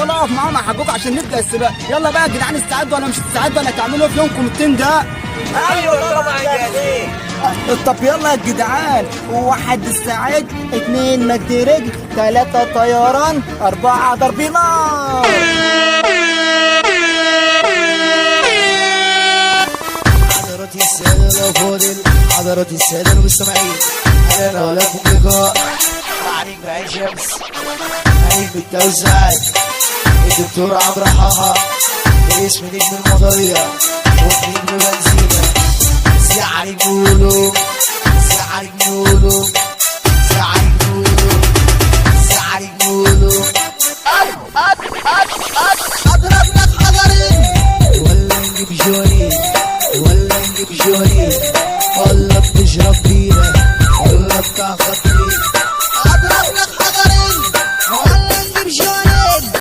يلا اقف معاهم حقوق عشان نبدا السباق. يلا بقى يا جدعان، استعدوا ولا مش استعدوا ولا تعملوا في يومكم التين ده؟ ايوه طبعا جاهزين. طب يلا يا جدعان، 1 الساعد، 2 مد رجل، 3 طيران، 4 ضرب نار. حضرات السادة الأفاضل، حضرات السادة المستمعين، أهلا ولكم لقاء عليك بعين شمس، عليك بالتوزيعات الدكتور عمرو حاحة باسم نجم المطرية ونجم بنزينة. زي عليك نقولوا، زي عليك نقولوا